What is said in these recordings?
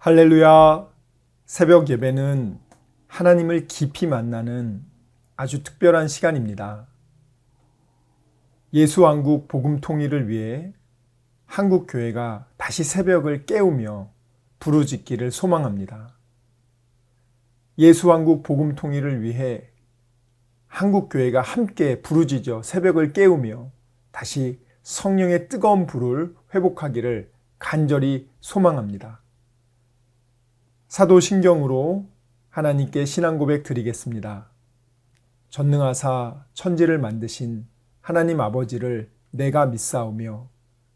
할렐루야! 새벽 예배는 하나님을 깊이 만나는 아주 특별한 시간입니다. 예수왕국 복음 통일을 위해 한국교회가 다시 새벽을 깨우며 부르짖기를 소망합니다. 예수왕국 복음 통일을 위해 한국교회가 함께 부르짖어 새벽을 깨우며 다시 성령의 뜨거운 불을 회복하기를 간절히 소망합니다. 사도신경으로 하나님께 신앙 고백 드리겠습니다. 전능하사 천지를 만드신 하나님 아버지를 내가 믿사오며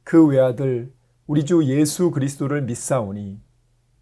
그 외아들 우리 주 예수 그리스도를 믿사오니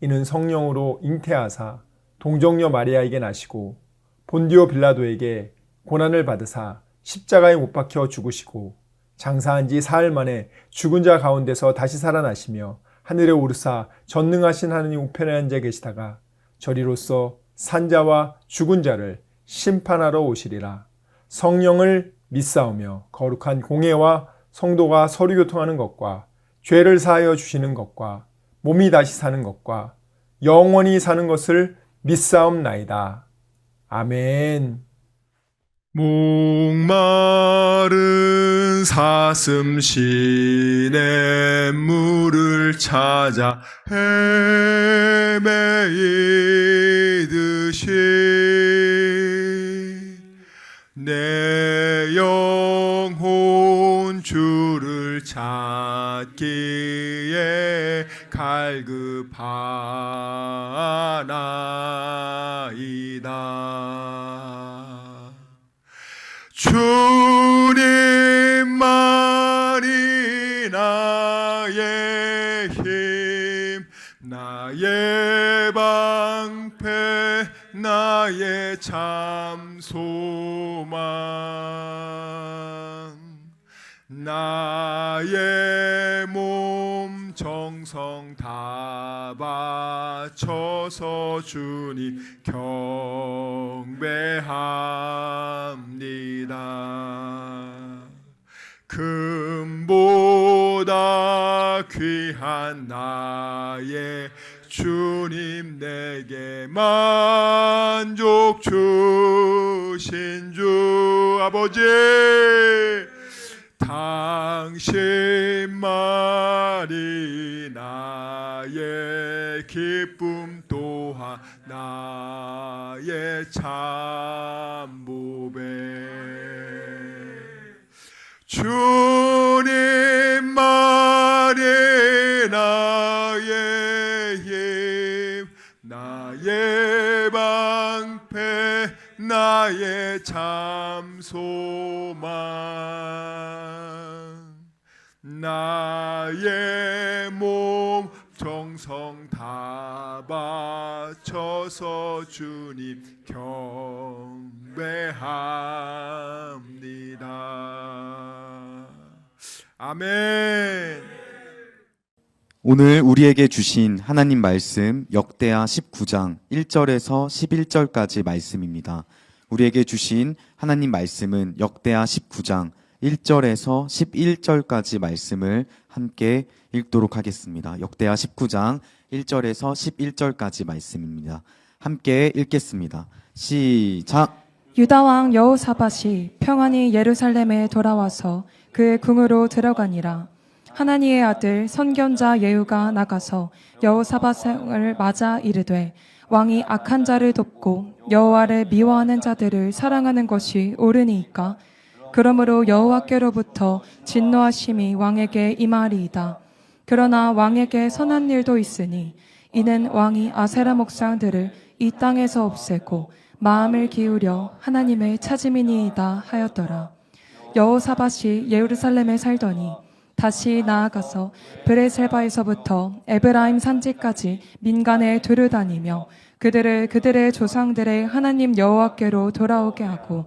이는 성령으로 잉태하사 동정녀 마리아에게 나시고 본디오 빌라도에게 고난을 받으사 십자가에 못 박혀 죽으시고 장사한 지 사흘 만에 죽은 자 가운데서 다시 살아나시며 하늘에 오르사 전능하신 하느님 우편에 앉아 계시다가 저리로서 산자와 죽은 자를 심판하러 오시리라. 성령을 믿사오며 거룩한 공회와 성도가 서로 교통하는 것과 죄를 사하여 주시는 것과 몸이 다시 사는 것과 영원히 사는 것을 믿사옵나이다. 아멘. 목마른 사슴 시냇물을 찾아 헤매이듯이 내 영혼 주를 찾기에 갈급하나이다. 주님만이 나의 힘, 나의 방패, 나의 참 소망, 나의 몸 정성 다 바쳐서 주님 경배합니다. 금보다 귀한 나의 주님, 내게 만족 주신 주 아버지, 당신만이 나의 기쁨 또한 나의 참보배. 주님만이 나의 힘, 나의 방패, 나의 참 소망, 나의 몸 정성 다 바쳐서 주님 경배합니다. 아멘. 오늘 우리에게 주신 하나님 말씀 역대하 19장 1절에서 11절까지 말씀입니다. 우리에게 주신 하나님 말씀은 역대하 19장 1절에서 11절까지 말씀을 함께 읽도록 하겠습니다. 역대하 19장 1절에서 11절까지 말씀입니다. 함께 읽겠습니다. 시작! 유다왕 여호사밧이 평안히 예루살렘에 돌아와서 그의 궁으로 들어가니라. 하나니의 아들 선견자 예후가 나가서 여호사밧을 맞아 이르되, 왕이 악한 자를 돕고 여호와를 미워하는 자들을 사랑하는 것이 옳으니이까? 그러므로 여호와께로부터 진노하심이 왕에게 임하리이다. 그러나 왕에게 선한 일도 있으니 이는 왕이 아세라 목상들을 이 땅에서 없애고 마음을 기울여 하나님을 찾음이니이다 하였더라. 여호사밧이 예루살렘에 살더니 다시 나아가서 브레셀바에서부터 에브라임 산지까지 민간에 두루다니며 그들의 조상들의 하나님 여호와께로 돌아오게 하고,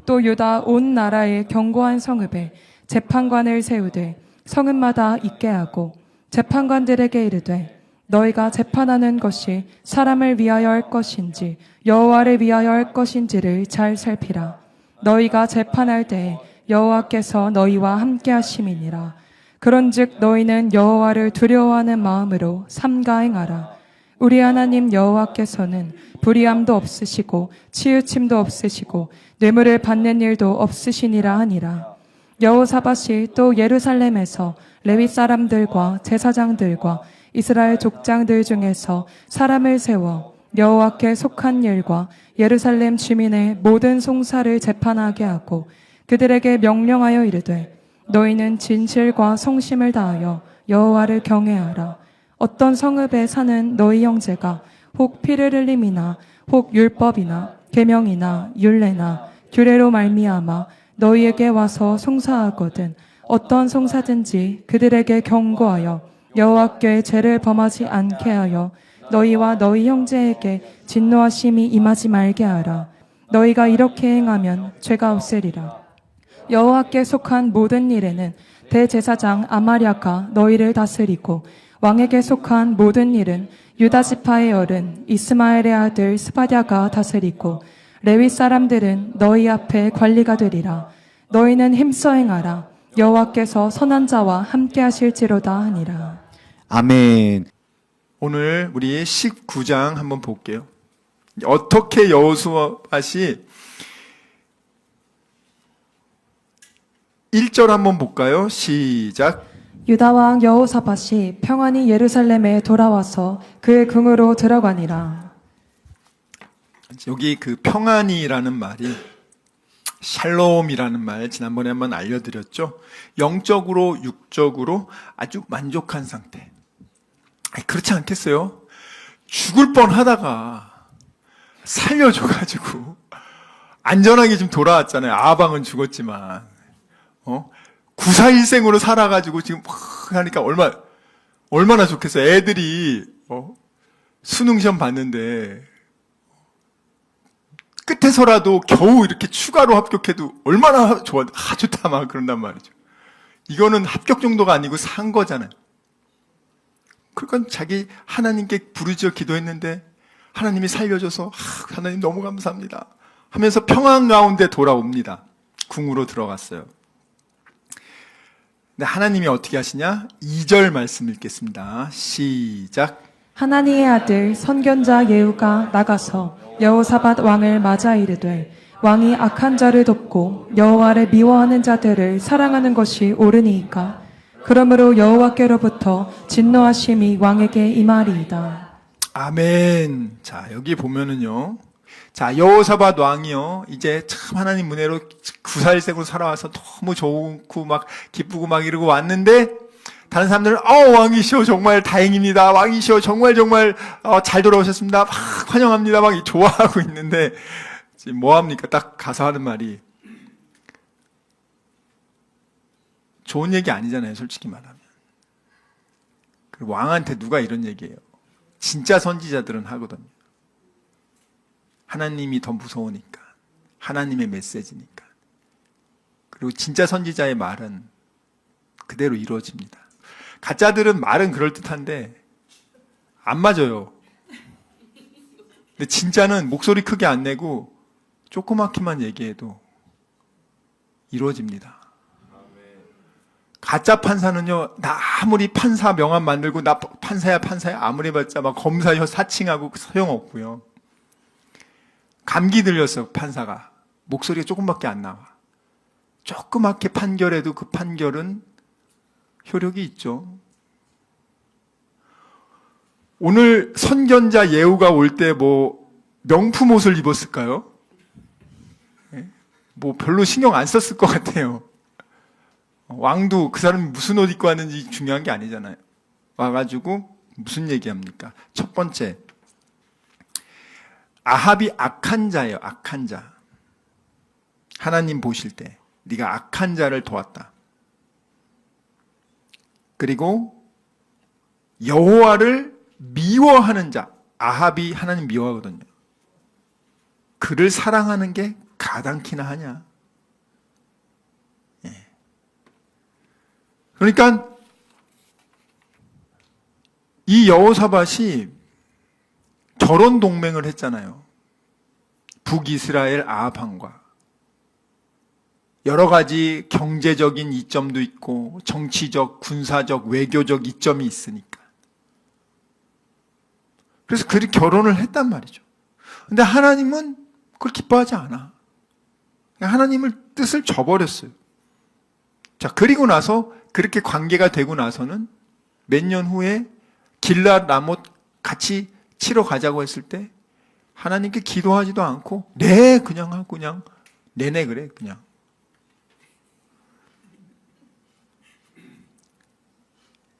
또 유다 온 나라의 견고한 성읍에 재판관을 세우되 성읍마다 있게 하고, 재판관들에게 이르되 너희가 재판하는 것이 사람을 위하여 할 것인지 여호와를 위하여 할 것인지를 잘 살피라. 너희가 재판할 때에 여호와께서 너희와 함께 하심이니라. 그런즉 너희는 여호와를 두려워하는 마음으로 삼가행하라. 우리 하나님 여호와께서는 불의함도 없으시고 치우침도 없으시고 뇌물을 받는 일도 없으시니라 하니라. 여호사밧이 또 예루살렘에서 레위 사람들과 제사장들과 이스라엘 족장들 중에서 사람을 세워 여호와께 속한 일과 예루살렘 주민의 모든 송사를 재판하게 하고 그들에게 명령하여 이르되 너희는 진실과 성심을 다하여 여호와를 경외하라. 어떤 성읍에 사는 너희 형제가 혹 피를 흘림이나 혹 율법이나 계명이나 율례나 규례로 말미암아 너희에게 와서 송사하거든 어떤 송사든지 그들에게 경고하여 여호와께 죄를 범하지 않게 하여 너희와 너희 형제에게 진노하심이 임하지 말게 하라. 너희가 이렇게 행하면 죄가 없으리라. 여호와께 속한 모든 일에는 대제사장 아마랴가 너희를 다스리고 왕에게 속한 모든 일은 유다 지파의 어른 이스마엘의 아들 스바랴가 다스리고 레위 사람들은 너희 앞에 관리가 되리라. 너희는 힘써 행하라. 여호와께서 선한 자와 함께 하실지로다 하니라. 아멘. 오늘 우리 19장 한번 볼게요. 어떻게 여호수아시 1절 한번 볼까요? 시작. 유다 왕 여호사밧이 평안히 예루살렘에 돌아와서 그의 궁으로 들어가니라. 여기 그 평안이라는 말이 샬롬이라는 말 지난번에 한번 알려드렸죠. 영적으로 육적으로 아주 만족한 상태. 그렇지 않겠어요? 죽을 뻔하다가 살려줘가지고 안전하게 좀 돌아왔잖아요. 아방은 죽었지만 구사일생으로 살아가지고 지금 하니까 얼마나 좋겠어요. 애들이 수능시험 봤는데 끝에서라도 겨우 이렇게 추가로 합격해도 얼마나 좋아, 좋다 막 그런단 말이죠. 이거는 합격 정도가 아니고 산 거잖아요. 그러니까 자기 하나님께 부르짖어 기도했는데 하나님이 살려줘서 하나님 너무 감사합니다 하면서 평안 가운데 돌아옵니다. 궁으로 들어갔어요. 근데 하나님이 어떻게 하시냐? 2절 말씀 읽겠습니다. 시작. 하나니의 아들 선견자 예후가 나가서 여호사밧 왕을 맞아 이르되 왕이 악한 자를 돕고 여호와를 미워하는 자들을 사랑하는 것이 옳으니이까 그러므로 여호와께로부터 진노하심이 왕에게 임하리이다. 아멘. 자, 여기 보면은요. 자, 여호사밧 왕이요. 이제 참 하나님 은혜로 구사일생으로 살아와서 너무 좋고 막 기쁘고 막 이러고 왔는데 다른 사람들은 왕이시오 정말 다행입니다. 왕이시오 정말 잘 돌아오셨습니다. 막 환영합니다. 막 좋아하고 있는데 지금 뭐 합니까? 딱 가서 하는 말이 좋은 얘기 아니잖아요. 솔직히 말하면. 그리고 왕한테 누가 이런 얘기해요. 진짜 선지자들은 하거든요. 하나님이 더 무서우니까. 하나님의 메시지니까. 그리고 진짜 선지자의 말은 그대로 이루어집니다. 가짜들은 말은 그럴듯한데 안 맞아요. 근데 진짜는 목소리 크게 안 내고 조그맣게만 얘기해도 이루어집니다. 가짜 판사는요, 나 아무리 판사 명함 만들고 나 판사야 아무리 봤자 막 검사 사칭하고 소용없고요. 감기 들렸어 판사가. 목소리가 조금밖에 안 나와. 조그맣게 판결해도 그 판결은 효력이 있죠. 오늘 선견자 예후가 올 때 뭐 명품 옷을 입었을까요? 뭐 별로 신경 안 썼을 것 같아요. 왕도 그 사람이 무슨 옷 입고 왔는지 중요한 게 아니잖아요. 와가지고 무슨 얘기합니까? 첫 번째, 아합이 악한 자예요. 악한 자. 하나님 보실 때 네가 악한 자를 도왔다. 그리고 여호와를 미워하는 자. 아합이 하나님 미워하거든요. 그를 사랑하는 게 가당키나 하냐. 그러니까 이 여호사밧이 결혼 동맹을 했잖아요. 북이스라엘 아합 왕과. 여러 가지 경제적인 이점도 있고 정치적, 군사적, 외교적 이점이 있으니까. 그래서 그들이 결혼을 했단 말이죠. 근데 하나님은 그걸 기뻐하지 않아. 하나님을 뜻을 저버렸어요. 자, 그리고 나서 그렇게 관계가 되고 나서는 몇 년 후에 길랏 라못 같이 치러 가자고 했을 때 하나님께 기도하지도 않고 네 그냥 하고 그냥 내내 그래 그냥.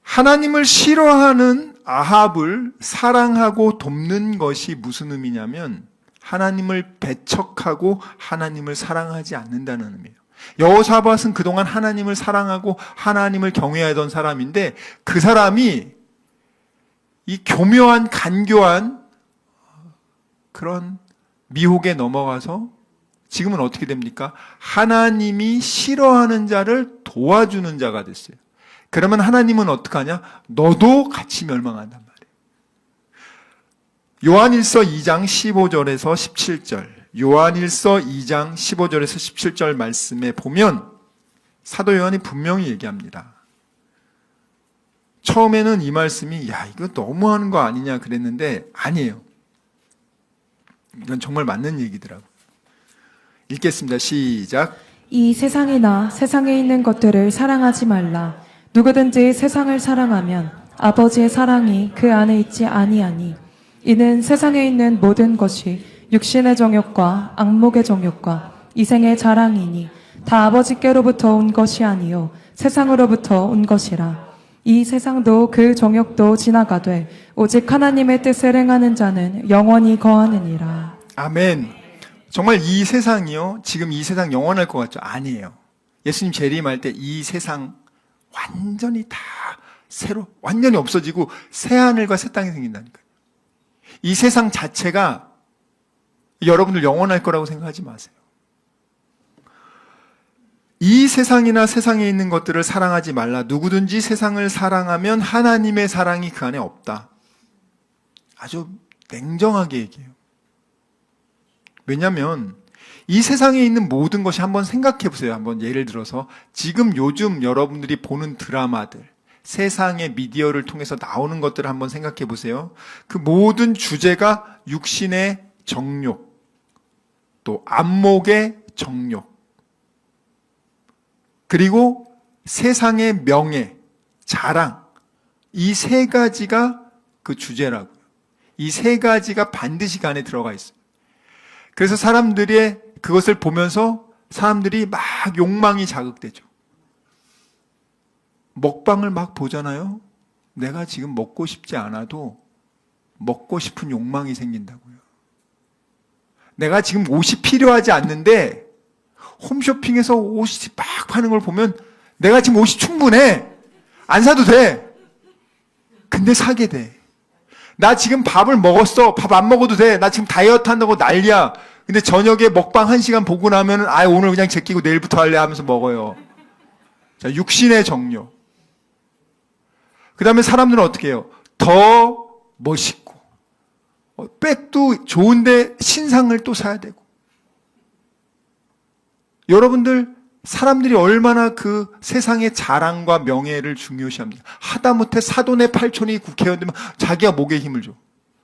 하나님을 싫어하는 아합을 사랑하고 돕는 것이 무슨 의미냐면 하나님을 배척하고 하나님을 사랑하지 않는다는 의미예요. 여호사밧은 그동안 하나님을 사랑하고 하나님을 경외하던 사람인데 그 사람이 이 교묘한 간교한 그런 미혹에 넘어가서 지금은 어떻게 됩니까? 하나님이 싫어하는 자를 도와주는 자가 됐어요. 그러면 하나님은 어떡하냐? 너도 같이 멸망한단 말이에요. 요한일서 2장 15절에서 17절, 요한일서 2장 15절에서 17절 말씀에 보면 사도 요한이 분명히 얘기합니다. 처음에는 이 말씀이 야 이거 너무하는 거 아니냐 그랬는데 아니에요. 이건 정말 맞는 얘기더라고요. 읽겠습니다. 시작. 이 세상이나 세상에 있는 것들을 사랑하지 말라. 누구든지 세상을 사랑하면 아버지의 사랑이 그 안에 있지 아니하니 이는 세상에 있는 모든 것이 육신의 정욕과 악목의 정욕과 이생의 자랑이니 다 아버지께로부터 온 것이 아니요 세상으로부터 온 것이라. 이 세상도 그 정욕도 지나가되 오직 하나님의 뜻을 행하는 자는 영원히 거하느니라. 아멘. 정말 이 세상이요 지금 이 세상 영원할 것 같죠? 아니에요. 예수님 재림할 때 이 세상 완전히 다 새로 완전히 없어지고 새 하늘과 새 땅이 생긴다니까요. 이 세상 자체가 여러분들 영원할 거라고 생각하지 마세요. 이 세상이나 세상에 있는 것들을 사랑하지 말라. 누구든지 세상을 사랑하면 하나님의 사랑이 그 안에 없다. 아주 냉정하게 얘기해요. 왜냐하면 이 세상에 있는 모든 것이 한번 생각해 보세요. 한번 예를 들어서 지금 요즘 여러분들이 보는 드라마들, 세상의 미디어를 통해서 나오는 것들을 한번 생각해 보세요. 그 모든 주제가 육신의 정욕, 또 안목의 정욕, 그리고 세상의 명예, 자랑, 이 세 가지가 그 주제라고요. 이 세 가지가 반드시 그 안에 들어가 있어요. 그래서 사람들의 그것을 보면서 사람들이 막 욕망이 자극되죠. 먹방을 막 보잖아요. 내가 지금 먹고 싶지 않아도 먹고 싶은 욕망이 생긴다고요. 내가 지금 옷이 필요하지 않는데 홈쇼핑에서 옷이 막 파는 걸 보면 내가 지금 옷이 충분해. 안 사도 돼. 근데 사게 돼. 나 지금 밥을 먹었어. 밥 안 먹어도 돼. 나 지금 다이어트 한다고 난리야. 근데 저녁에 먹방 1시간 보고 나면은 오늘 그냥 제끼고 내일부터 할래 하면서 먹어요. 자, 육신의 정욕. 그 다음에 사람들은 어떻게 해요? 더 멋있고 백도 좋은데 신상을 또 사야 되고. 여러분들 사람들이 얼마나 그 세상의 자랑과 명예를 중요시합니까? 하다못해 사돈의 팔촌이 국회의원 되면 자기가 목에 힘을 줘.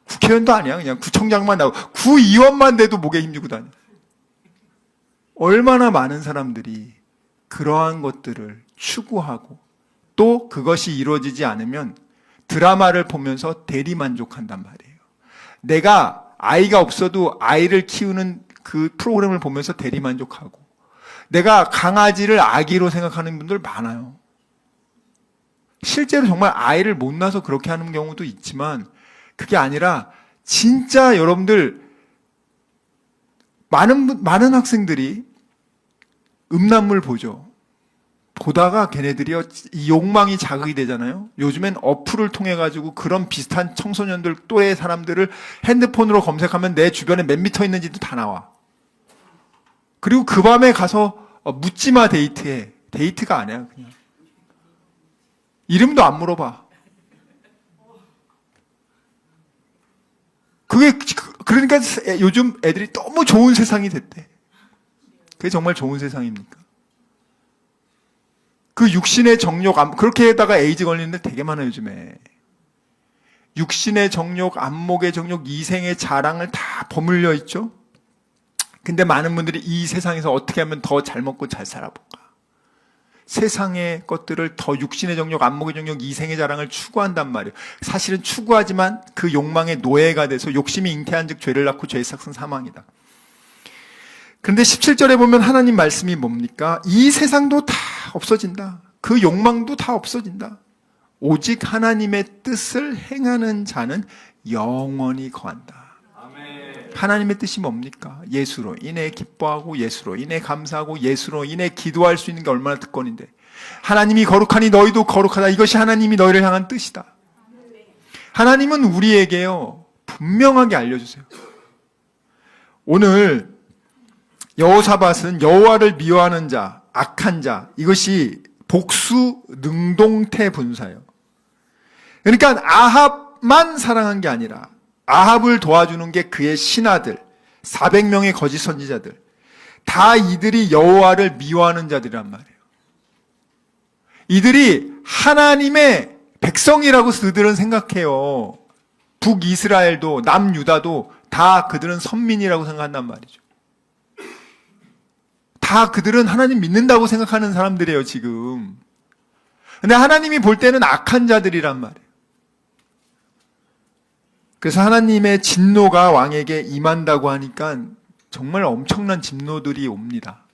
국회의원도 아니야. 그냥 구청장만 나오고 구의원만 돼도 목에 힘주고 다녀. 얼마나 많은 사람들이 그러한 것들을 추구하고 또 그것이 이루어지지 않으면 드라마를 보면서 대리만족한단 말이에요. 내가 아이가 없어도 아이를 키우는 그 프로그램을 보면서 대리만족하고 내가 강아지를 아기로 생각하는 분들 많아요. 실제로 정말 아이를 못 낳아서 그렇게 하는 경우도 있지만 그게 아니라 진짜 여러분들 많은 학생들이 음란물 보죠. 보다가 걔네들이요 이 욕망이 자극이 되잖아요. 요즘엔 어플을 통해 가지고 그런 비슷한 청소년들 또래 사람들을 핸드폰으로 검색하면 내 주변에 몇 미터 있는지도 다 나와. 그리고 그 밤에 가서 묻지마 데이트해. 데이트가 아니야 그냥. 이름도 안 물어봐. 그러니까 요즘 애들이 너무 좋은 세상이 됐대. 그게 정말 좋은 세상입니까? 그 육신의 정욕, 그렇게 해다가 에이즈 걸리는 데 되게 많아요, 요즘에. 육신의 정욕, 안목의 정욕, 이생의 자랑을 다 버물려 있죠. 근데 많은 분들이 이 세상에서 어떻게 하면 더 잘 먹고 잘 살아볼까? 세상의 것들을 더 육신의 정욕, 안목의 정욕, 이생의 자랑을 추구한단 말이에요. 사실은 추구하지만 그 욕망의 노예가 돼서 욕심이 잉태한 즉 죄를 낳고 죄의 삭은 사망이다. 그런데 17절에 보면 하나님 말씀이 뭡니까? 이 세상도 다 없어진다. 그 욕망도 다 없어진다. 오직 하나님의 뜻을 행하는 자는 영원히 거한다. 하나님의 뜻이 뭡니까? 예수로 인해 기뻐하고 예수로 인해 감사하고 예수로 인해 기도할 수 있는 게 얼마나 특권인데, 하나님이 거룩하니 너희도 거룩하다. 이것이 하나님이 너희를 향한 뜻이다. 하나님은 우리에게요 분명하게 알려주세요. 오늘 여호사밧은 여호와를 미워하는 자, 악한 자, 이것이 복수 능동태 분사예요. 그러니까 아합만 사랑한 게 아니라 아합을 도와주는 게 그의 신하들, 400명의 거짓 선지자들, 다 이들이 여호와를 미워하는 자들이란 말이에요. 이들이 하나님의 백성이라고 그들은 생각해요. 북이스라엘도 남유다도 다 그들은 선민이라고 생각한단 말이죠. 다 그들은 하나님 믿는다고 생각하는 사람들이에요, 지금. 근데 하나님이 볼 때는 악한 자들이란 말이에요. 그래서 하나님의 진노가 왕에게 임한다고 하니까 정말 엄청난 진노들이 옵니다.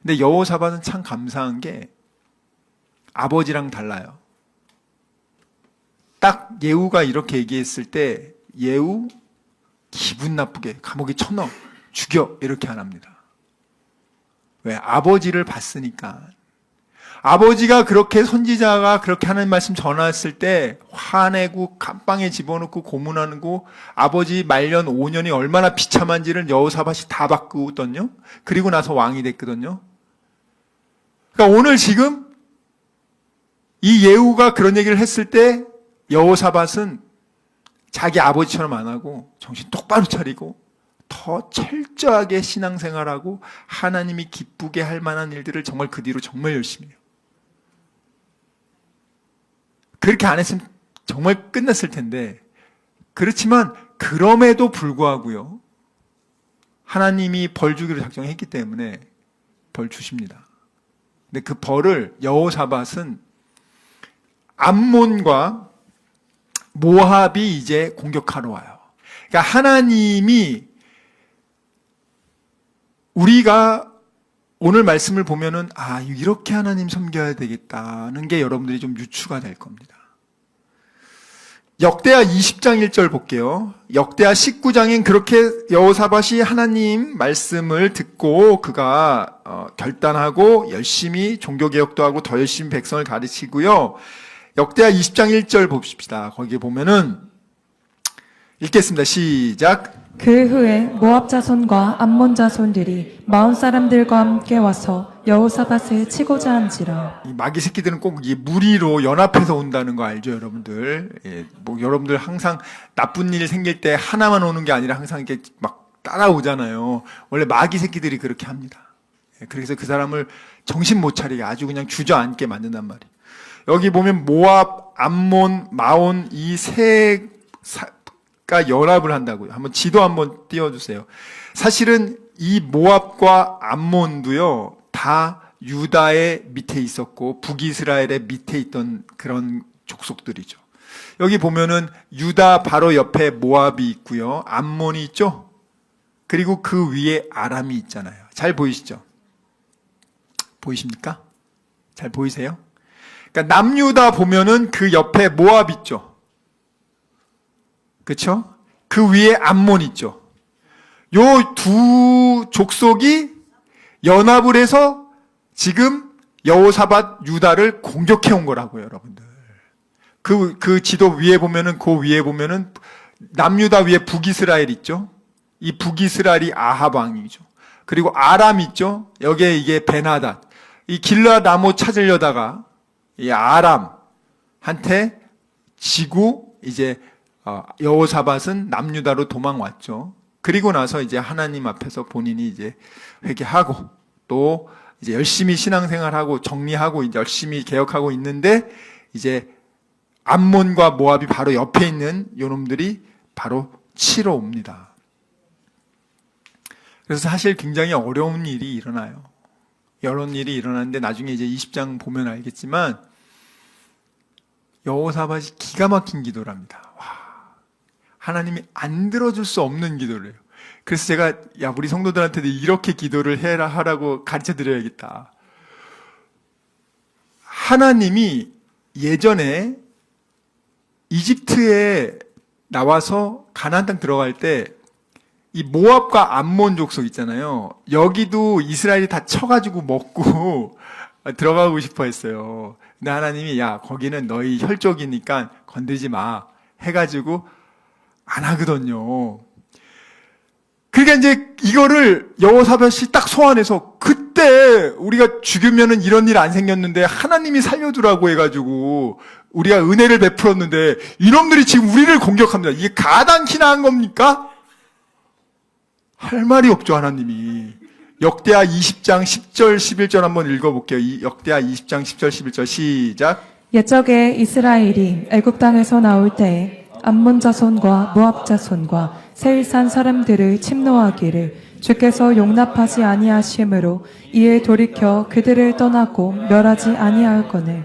근데 여호사밧은 참 감사한 게 아버지랑 달라요. 딱 예후가 이렇게 얘기했을 때 예후 기분 나쁘게 감옥에 쳐넣어, 죽여, 이렇게 안 합니다. 왜? 아버지를 봤으니까. 아버지가 그렇게 선지자가 그렇게 하는 말씀 전했을 때 화내고 감방에 집어넣고 고문하고 아버지 말년 5년이 얼마나 비참한지를 여호사밧이 다 바꾸거든요. 그리고 나서 왕이 됐거든요. 그러니까 오늘 지금 이 예후가 그런 얘기를 했을 때 여호사밧은 자기 아버지처럼 안 하고 정신 똑바로 차리고 더 철저하게 신앙생활하고 하나님이 기쁘게 할 만한 일들을 정말 그 뒤로 정말 열심히 해요. 그렇게 안 했으면 정말 끝났을 텐데, 그렇지만 그럼에도 불구하고요, 하나님이 벌 주기로 작정했기 때문에 벌 주십니다. 근데 그 벌을 여호사밧은 암몬과 모압이 이제 공격하러 와요. 그러니까 하나님이, 우리가 오늘 말씀을 보면은 이렇게 하나님 섬겨야 되겠다는 게 여러분들이 좀 유추가 될 겁니다. 역대하 20장 1절 볼게요. 역대하 19장엔 그렇게 여호사밧이 하나님 말씀을 듣고 그가 결단하고 열심히 종교개혁도 하고 더 열심히 백성을 가르치고요. 역대하 20장 1절 봅시다. 거기에 보면은 읽겠습니다. 시작. 그 후에 모압 자손과 암몬 자손들이 마온 사람들과 함께 와서 여호사밧을 치고자 한지라. 이 마귀 새끼들은 꼭 이 무리로 연합해서 온다는 거 알죠, 여러분들? 예, 뭐 여러분들 항상 나쁜 일 생길 때 하나만 오는 게 아니라 항상 이렇게 막 따라오잖아요. 원래 마귀 새끼들이 그렇게 합니다. 예, 그래서 그 사람을 정신 못 차리게 아주 그냥 주저앉게 만든단 말이에요. 여기 보면 모압, 암몬, 마온 이 세가 연합을 한다고요. 한번 지도 한번 띄워주세요. 사실은 이 모압과 암몬도요, 다 유다의 밑에 있었고 북이스라엘의 밑에 있던 그런 족속들이죠. 여기 보면은 유다 바로 옆에 모압이 있고요, 암몬이 있죠. 그리고 그 위에 아람이 있잖아요. 잘 보이시죠? 보이십니까? 잘 보이세요? 그러니까 남유다 보면은 그 옆에 모압 있죠. 그렇죠? 그 위에 암몬 있죠. 요 두 족속이 연합을 해서 지금 여호사밧 유다를 공격해 온 거라고요, 여러분들. 그 지도 위에 보면은, 그 위에 보면은 남유다 위에 북이스라엘 있죠. 이 북이스라엘이 아합 왕이죠. 그리고 아람 있죠. 여기에 이게 베나닷. 이 길르앗 라못 찾으려다가 이 아람한테 지고 이제 여호사밧은 남유다로 도망왔죠. 그리고 나서 이제 하나님 앞에서 본인이 이제 회개하고 또 이제 열심히 신앙생활하고 정리하고 이제 열심히 개혁하고 있는데 이제 암몬과 모압이 바로 옆에 있는 요놈들이 바로 치러 옵니다. 그래서 사실 굉장히 어려운 일이 일어나요. 이런 일이 일어나는데 나중에 이제 20장 보면 알겠지만 여호사밧이 기가 막힌 기도를 합니다. 와, 하나님이 안 들어줄 수 없는 기도를 해요. 그래서 제가 우리 성도들한테도 이렇게 기도를 해라 하라고 가르쳐 드려야겠다. 하나님이 예전에 이집트에 나와서 가나안 땅 들어갈 때 이 모압과 암몬 족속 있잖아요. 여기도 이스라엘이 다 쳐가지고 먹고 들어가고 싶어 했어요. 근데 하나님이 야 거기는 너희 혈족이니까 건들지 마 해가지고 안 하거든요. 그러니까 이제 이거를 여호사밧이 딱 소환해서 그때 우리가 죽으면은 이런 일 안 생겼는데 하나님이 살려두라고 해가지고 우리가 은혜를 베풀었는데 이놈들이 지금 우리를 공격합니다. 이게 가당키나 한 겁니까? 할 말이 없죠, 하나님이. 역대하 20장 10절 11절 한번 읽어볼게요. 역대하 20장 10절 11절 시작. 옛적에 이스라엘이 애굽 땅에서 나올 때에 암몬 자손과 모압 자손과 세일산 사람들을 침노하기를 주께서 용납하지 아니하심으로 이에 돌이켜 그들을 떠나고 멸하지 아니하였거늘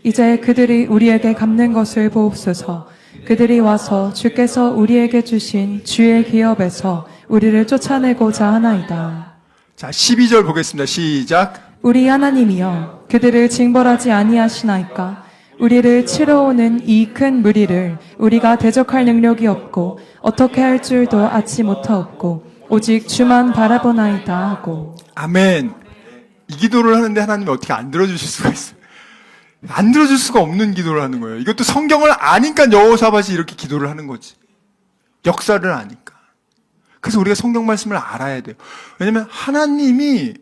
이제 그들이 우리에게 갚는 것을 보옵소서. 그들이 와서 주께서 우리에게 주신 주의 기업에서 우리를 쫓아내고자 하나이다. 자, 12절 보겠습니다. 시작. 우리 하나님이여 그들을 징벌하지 아니하시나이까. 우리를 치러 오는 이 큰 무리를 우리가 대적할 능력이 없고 어떻게 할 줄도 아지 못하옵고 오직 주만 바라보나이다 하고. 아멘. 이 기도를 하는데 하나님이 어떻게 안 들어주실 수가 있어요? 안 들어줄 수가 없는 기도를 하는 거예요. 이것도 성경을 아니까 여호사밧이 이렇게 기도를 하는 거지. 역사를 아니까. 그래서 우리가 성경 말씀을 알아야 돼요. 왜냐면 하나님이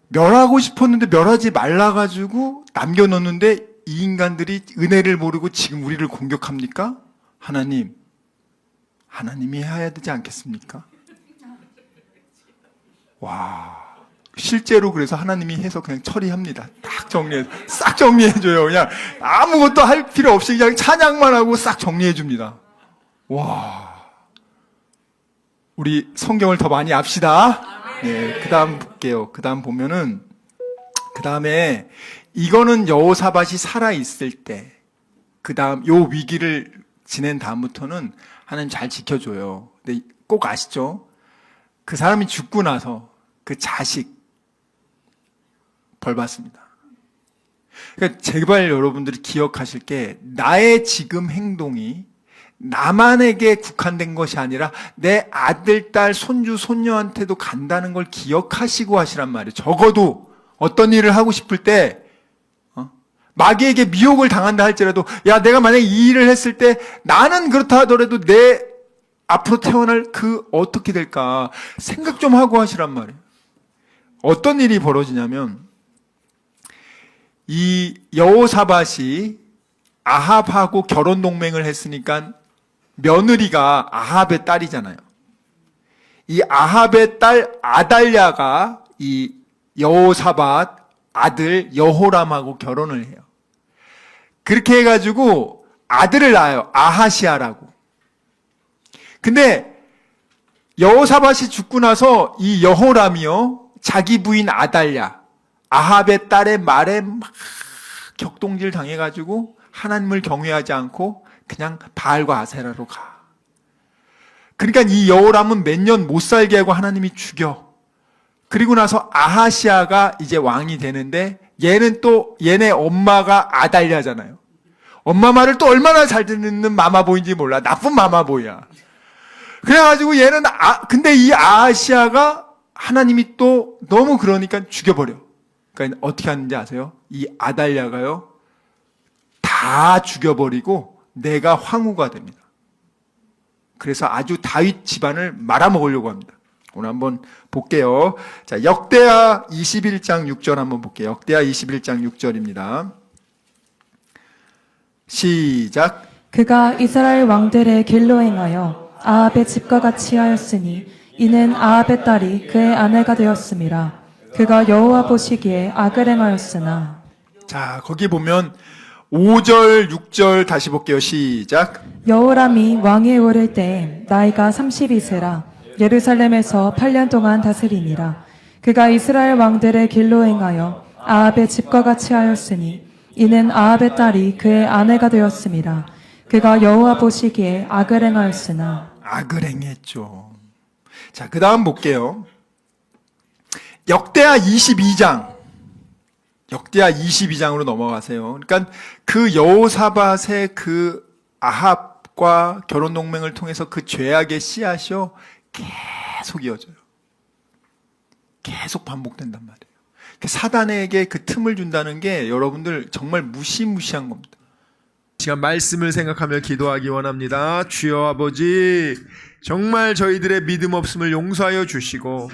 멸하고 싶었는데 멸하지 말라가지고 남겨놓는데 이 인간들이 은혜를 모르고 지금 우리를 공격합니까? 하나님이 해야 되지 않겠습니까? 와, 실제로 그래서 하나님이 해서 그냥 처리합니다. 딱 정리해서 싹 정리해줘요. 그냥 아무것도 할 필요 없이 그냥 찬양만 하고 싹 정리해줍니다. 와, 우리 성경을 더 많이 압시다. 네, 그 다음 볼게요. 그 다음 보면은 그 다음에 이거는 여호사밧이 살아있을 때, 그 다음 요 위기를 지낸 다음부터는 하나님 잘 지켜줘요. 근데 꼭 아시죠? 그 사람이 죽고 나서 그 자식 벌 받습니다. 그러니까 제발 여러분들이 기억하실 게 나의 지금 행동이 나만에게 국한된 것이 아니라 내 아들, 딸, 손주, 손녀한테도 간다는 걸 기억하시고 하시란 말이에요. 적어도 어떤 일을 하고 싶을 때 마귀에게 미혹을 당한다 할지라도 야 내가 만약에 이 일을 했을 때 나는 그렇다 하더라도 내 앞으로 태어날 그 어떻게 될까 생각 좀 하고 하시란 말이에요. 어떤 일이 벌어지냐면 이 여호사밧이 아합하고 결혼 동맹을 했으니까 며느리가 아합의 딸이잖아요. 이 아합의 딸 아달랴가 이 여호사밧 아들 여호람하고 결혼을 해요. 그렇게 해가지고 아들을 낳아요. 아하시아라고. 근데 여호사밧이 죽고 나서 이 여호람이요 자기 부인 아달랴 아합의 딸의 말에 막 격동질 당해가지고 하나님을 경외하지 않고 그냥 바알과 아세라로 가. 그러니까 이 여호람은 몇 년 못 살게 하고 하나님이 죽여. 그리고 나서 아하시아가 이제 왕이 되는데 얘는 또 얘네 엄마가 아달랴잖아요. 엄마 말을 또 얼마나 잘 듣는 마마보이인지 몰라. 나쁜 마마보이야. 그래가지고 얘는 근데 이 아하시아가 하나님이 또 너무 그러니까 죽여버려. 그러니까 어떻게 하는지 아세요? 이 아달랴가요 다 죽여버리고 내가 황후가 됩니다. 그래서 아주 다윗 집안을 말아먹으려고 합니다. 오늘 한번 볼게요. 자, 역대하 21장 6절 한번 볼게요. 역대하 21장 6절입니다. 시작. 그가 이스라엘 왕들의 길로 행하여 아합의 집과 같이 하였으니 이는 아합의 딸이 그의 아내가 되었음이라. 그가 여호와 보시기에 악을 행하였으나. 자, 거기 보면 5절, 6절 다시 볼게요. 시작. 여호람이 왕위에 오를 때 나이가 32세라 예루살렘에서 8년 동안 다스리니라. 그가 이스라엘 왕들의 길로 행하여 아합의 집과 같이 하였으니 이는 아합의 딸이 그의 아내가 되었음이라. 그가 여호와 보시기에 악을 행하였으나 악을 행했죠. 자, 그 다음 볼게요. 역대하 22장. 역대하 22장으로 넘어가세요. 그러니까 그 여호사밧의 그 아합과 결혼 동맹을 통해서 그 죄악의 씨앗이요 계속 이어져요. 계속 반복된단 말이에요. 사단에게 그 틈을 준다는 게 여러분들 정말 무시무시한 겁니다. 시간 말씀을 생각하며 기도하기 원합니다. 주여 아버지, 정말 저희들의 믿음 없음을 용서하여 주시고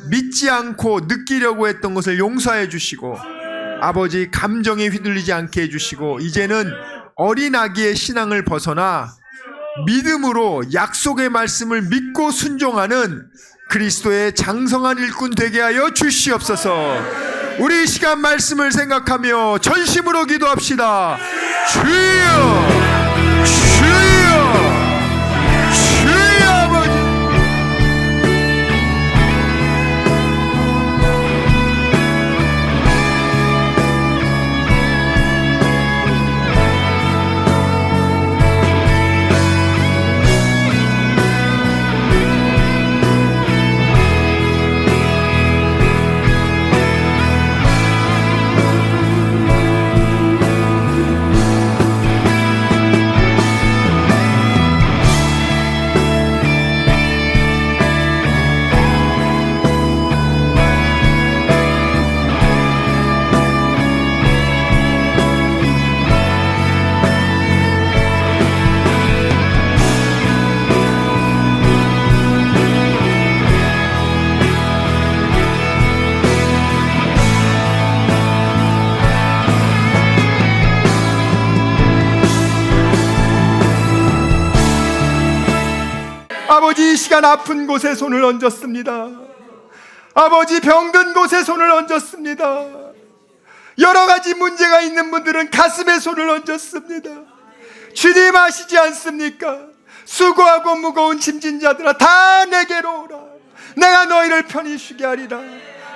믿지 않고 느끼려고 했던 것을 용서해 주시고 아버지 감정에 휘둘리지 않게 해주시고 이제는 어린 아기의 신앙을 벗어나 믿음으로 약속의 말씀을 믿고 순종하는 그리스도의 장성한 일꾼 되게 하여 주시옵소서. 우리 이 시간 말씀을 생각하며 전심으로 기도합시다. 주여, 주여, 주여 아버지. 아버지, 이 시간 아픈 곳에 손을 얹었습니다. 아버지, 병든 곳에 손을 얹었습니다. 여러 가지 문제가 있는 분들은 가슴에 손을 얹었습니다. 주님 아시지 않습니까? 수고하고 무거운 짐진 자들아 다 내게로 오라. 내가 너희를 편히 쉬게 하리라.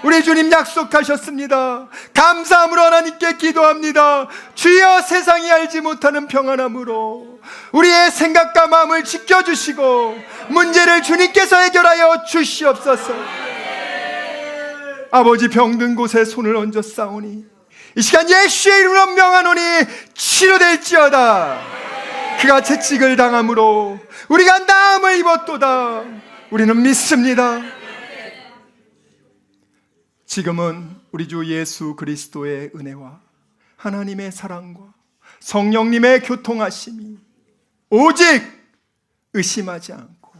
우리 주님 약속하셨습니다. 감사함으로 하나님께 기도합니다. 주여, 세상이 알지 못하는 평안함으로 우리의 생각과 마음을 지켜주시고 문제를 주님께서 해결하여 주시옵소서. 아버지, 병든 곳에 손을 얹어 싸우니 이 시간 예수의 이름으로 명하노니 치료될지어다. 그가 채찍을 당함으로 우리가 나음을 입었도다. 우리는 믿습니다. 지금은 우리 주 예수 그리스도의 은혜와 하나님의 사랑과 성령님의 교통하심이 오직 의심하지 않고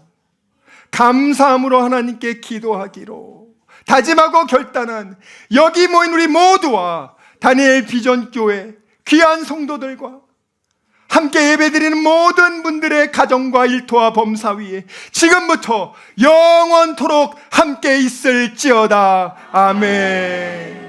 감사함으로 하나님께 기도하기로 다짐하고 결단한 여기 모인 우리 모두와 다니엘 비전교회 귀한 성도들과 함께 예배드리는 모든 분들의 가정과 일터와 범사 위에 지금부터 영원토록 함께 있을지어다. 아멘.